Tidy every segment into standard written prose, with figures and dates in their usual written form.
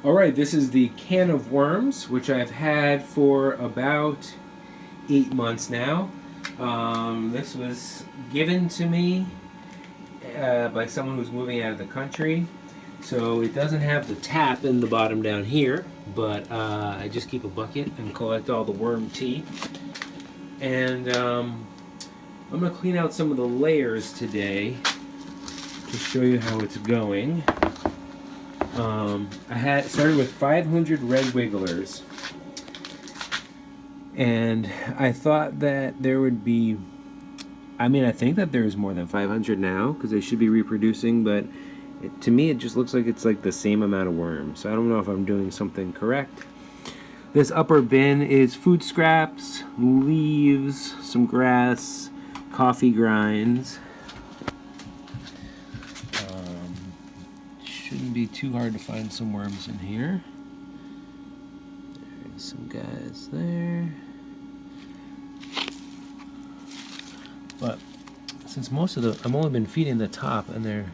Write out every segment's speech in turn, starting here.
Alright, this is the can of worms, which I've had for about 8 months now. This was given to me by someone who's moving out of the country. So it doesn't have the tap in the bottom down here, but I just keep a bucket and collect all the worm tea. And I'm going to clean out some of the layers today to show you how it's going. I had started with 500 red wigglers, and I thought that there would be, I think that there's more than 500 now because they should be reproducing, but to me it just looks like it's like the same amount of worms, so I don't know if I'm doing something correct. This upper bin is food scraps, leaves, some grass, coffee grinds. Shouldn't be too hard to find some worms in here. There's some guys there. But since most of I've only been feeding the top and they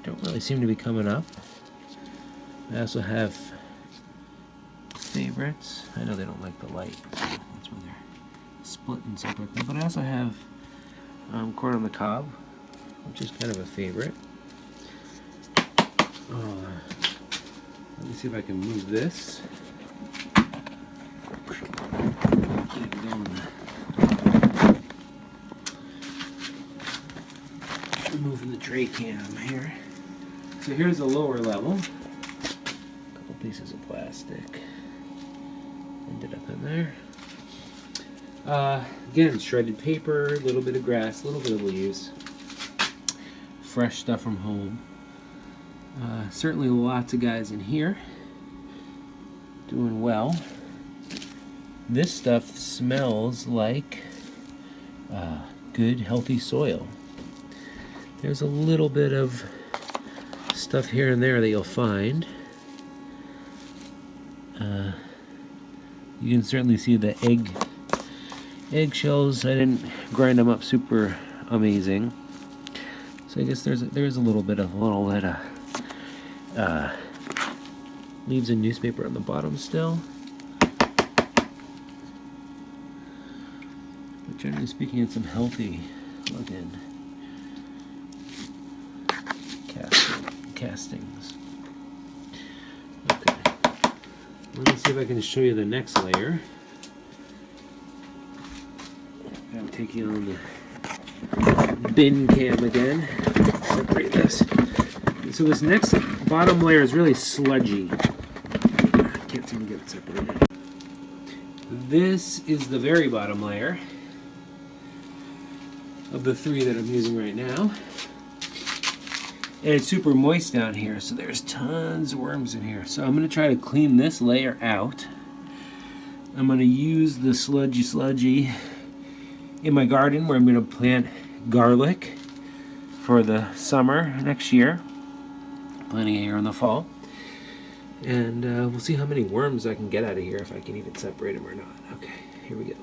don't really seem to be coming up. I also have favorites. I know they don't like the light, so that's why they're splitting separately. But I also have corn on the cob, which is kind of a favorite. Let me see if I can move this. Get it going. Moving the tray cam here. So here's the lower level. A couple pieces of plastic ended up in there. Again, shredded paper, a little bit of grass, a little bit of leaves. Fresh stuff from home. Certainly lots of guys in here doing well. This stuff smells like good, healthy soil. There's a little bit of stuff here and there that you'll find. You can certainly see the eggshells. I didn't grind them up super amazing. So I guess there's a little bit of leaves and newspaper on the bottom still. But generally speaking, it's some healthy looking castings. Okay. Let me see if I can show you the next layer. I'll take you on the bin cam again. Separate this. So this next bottom layer is really sludgy. I can't seem to get it separated. This is the very bottom layer of the three that I'm using right now. And it's super moist down here, so there's tons of worms in here. So I'm going to try to clean this layer out. I'm going to use the sludgy in my garden where I'm going to plant garlic for the summer next year. Planting it here in the fall. And we'll see how many worms I can get out of here, if I can even separate them or not. Okay, here we go.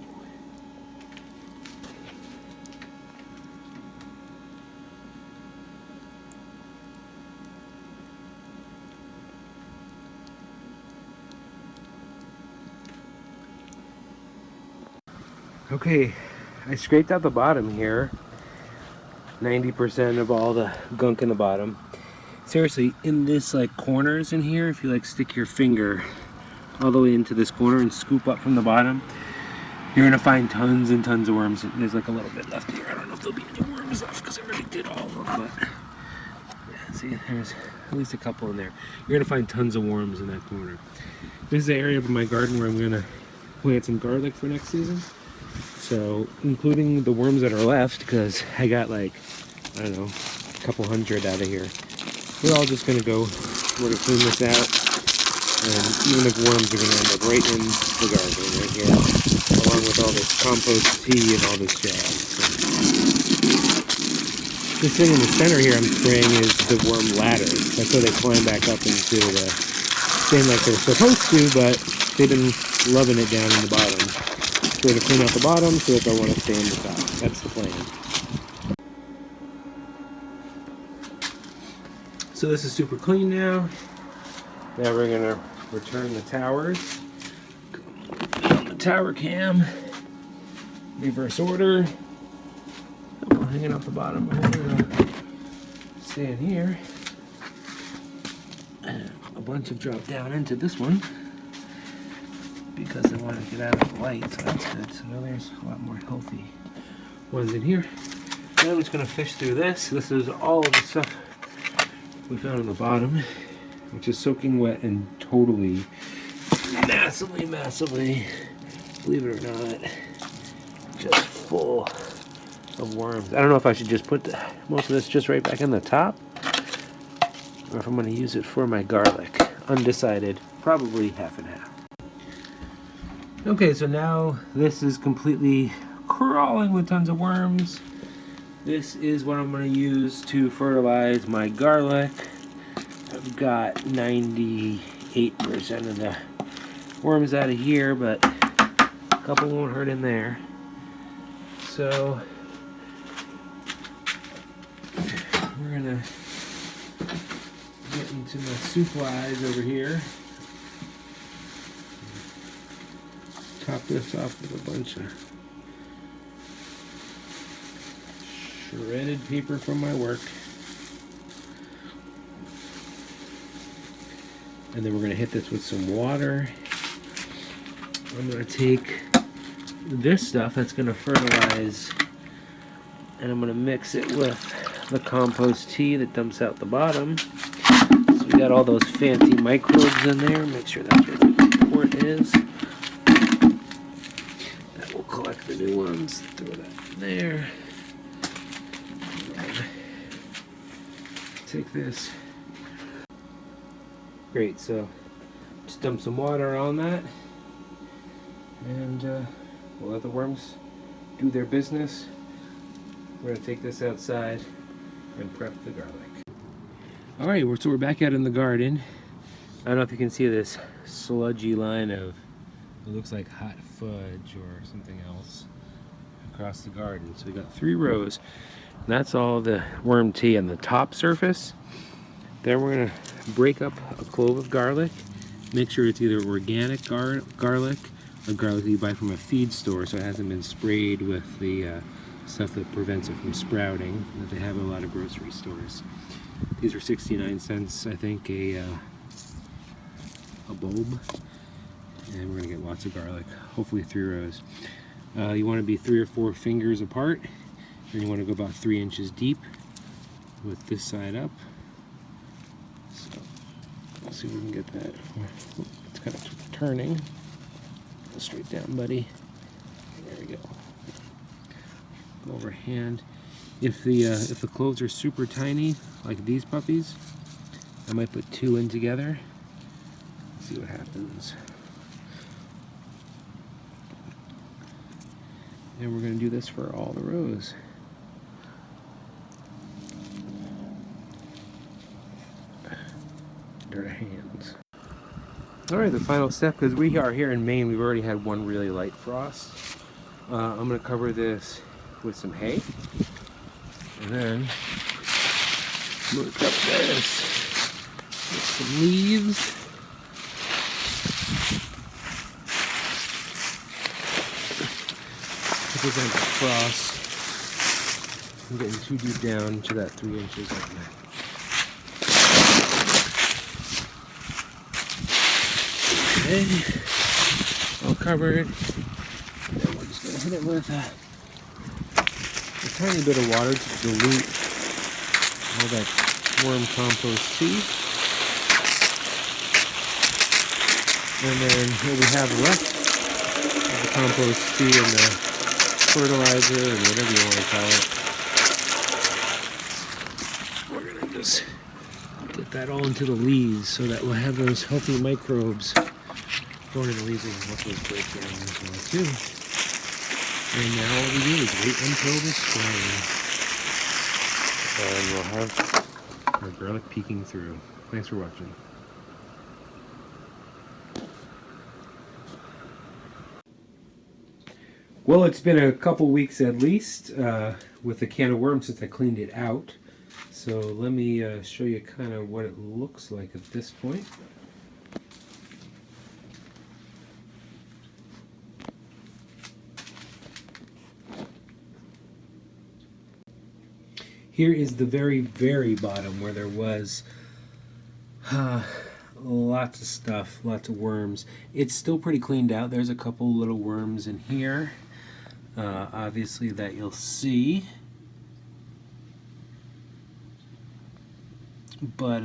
Okay, I scraped out the bottom here. 90% of all the gunk in the bottom. Seriously, in this corners in here, if you stick your finger all the way into this corner and scoop up from the bottom, you're gonna find tons and tons of worms. There's a little bit left here. I don't know if there'll be any worms left because I already did all of them, but yeah, see, there's at least a couple in there. You're gonna find tons of worms in that corner. This is the area of my garden where I'm gonna plant some garlic for next season. So, including the worms that are left, because I got I don't know, a couple hundred out of here. We're all just gonna go, we're gonna clean this out, and even if worms are gonna end up right in the garden right here, along with all this compost tea and all this jazz. So, this thing in the center here I'm spraying is the worm ladders. That's so they climb back up into the thing like they're supposed to, but they've been loving it down in the bottom. So we're gonna clean out the bottom so that they'll want to stay in the top. That's the plan. So this is super clean now. Now we're going to return the towers. On the tower cam, reverse order. Oh, hanging off the bottom. Stay in here. And a bunch have dropped down into this one because I want to get out of the light, so that's good. So now there's a lot more healthy ones in here. Now I'm just going to fish through this. This is all of the stuff we found on the bottom, which is soaking wet and totally, massively, believe it or not, just full of worms. I don't know if I should just put most of this just right back in the top, or if I'm going to use it for my garlic. Undecided. Probably half and half. Okay, so now this is completely crawling with tons of worms. This is what I'm going to use to fertilize my garlic. I've got 98% of the worms out of here, but a couple won't hurt in there. So we're going to get into my supplies over here. Top this off with a bunch of shredded paper from my work. And then we're going to hit this with some water. I'm going to take this stuff that's going to fertilize, and I'm going to mix it with the compost tea that dumps out the bottom. So we got all those fancy microbes in there. Make sure that's where the port is. That will collect the new ones. Throw that in there. Take this. Great, so just dump some water on that, and we'll let the worms do their business. We're going to take this outside and prep the garlic. Alright, so we're back out in the garden. I don't know if you can see this sludgy line of, it looks like hot fudge or something else across the garden. So we got 3 rows. And that's all the worm tea on the top surface. Then we're going to break up a clove of garlic. Make sure it's either organic garlic or garlic that you buy from a feed store, so it hasn't been sprayed with the stuff that prevents it from sprouting that they have at a lot of grocery stores. These are 69 cents, I think, a bulb. And we're going to get lots of garlic, hopefully 3 rows. You want to be 3 or 4 fingers apart. Then you want to go about 3 inches deep with this side up. So let's see if we can get that. It's kind of turning. Go straight down, buddy. There we go. Go over hand. If the cloves are super tiny, like these puppies, I might put 2 in together. See what happens. And we're going to do this for all the rows. Dirty hands. Alright, the final step, because we are here in Maine, we've already had one really light frost. I'm going to cover this with some hay. And then I'm going to cover this with some leaves. To prevent the frost from getting too deep down to that 3 inches like that. Okay, all covered. And then we're just going to hit it with a tiny bit of water to dilute all that worm compost tea. And then what we have left of the compost tea and the fertilizer and whatever you want to call it, we're going to just get that all into the leaves so that we'll have those healthy microbes going in the leaves and let those break down as well too. And now all we do is wait until the spring. And we'll have our garlic peeking through. Thanks for watching. Well, it's been a couple weeks at least with the can of worms since I cleaned it out. So let me show you kind of what it looks like at this point. Here is the very, very bottom where there was lots of stuff, lots of worms. It's still pretty cleaned out. There's a couple little worms in here, obviously, that you'll see. But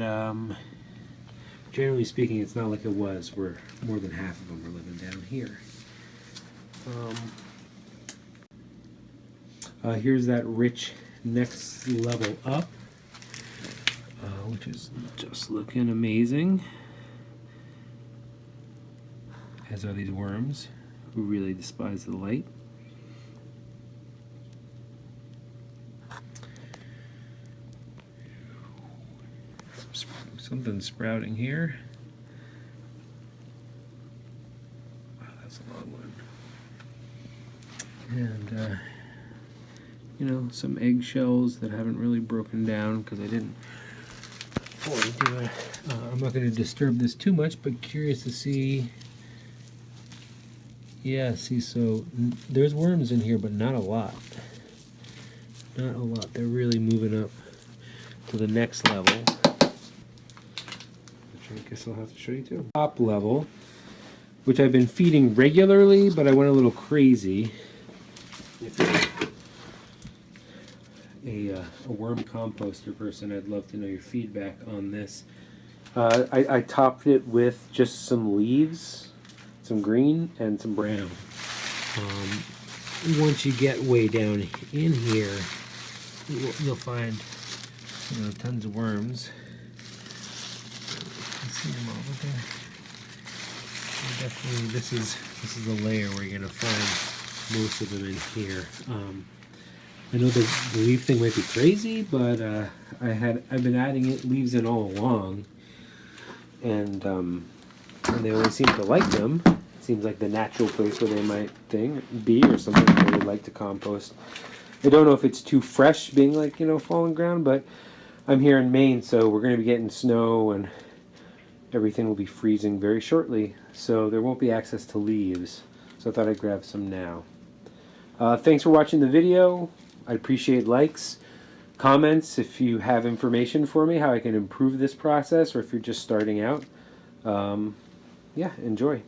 generally speaking, it's not like it was where more than half of them are living down here. Here's that rich next level up, which is just looking amazing, as are these worms who really despise the light. Something sprouting here. Wow, that's a long one. And you know, some eggshells that haven't really broken down because I didn't fully do it. I'm not going to disturb this too much, but curious to see. Yeah, see, so there's worms in here, but not a lot. Not a lot. They're really moving up to the next level. Which I guess I'll have to show you too. Top level, which I've been feeding regularly, but I went a little crazy. If you're a worm composter person, I'd love to know your feedback on this. I topped it with just some leaves, some green and some brown. Once you get way down in here, you'll find, you know, tons of worms. You see them over there. And definitely, this is the layer where you're gonna find most of them in here. I know the leaf thing might be crazy, but I've been adding leaves in all along, and they always seem to like them. It seems like the natural place where they might be, or something they would like to compost. I don't know if it's too fresh, being like, you know, fallen ground, but I'm here in Maine, so we're going to be getting snow, and everything will be freezing very shortly, so there won't be access to leaves. So I thought I'd grab some now. Thanks for watching the video. I'd appreciate likes, comments if you have information for me, how I can improve this process, or if you're just starting out. Yeah, enjoy.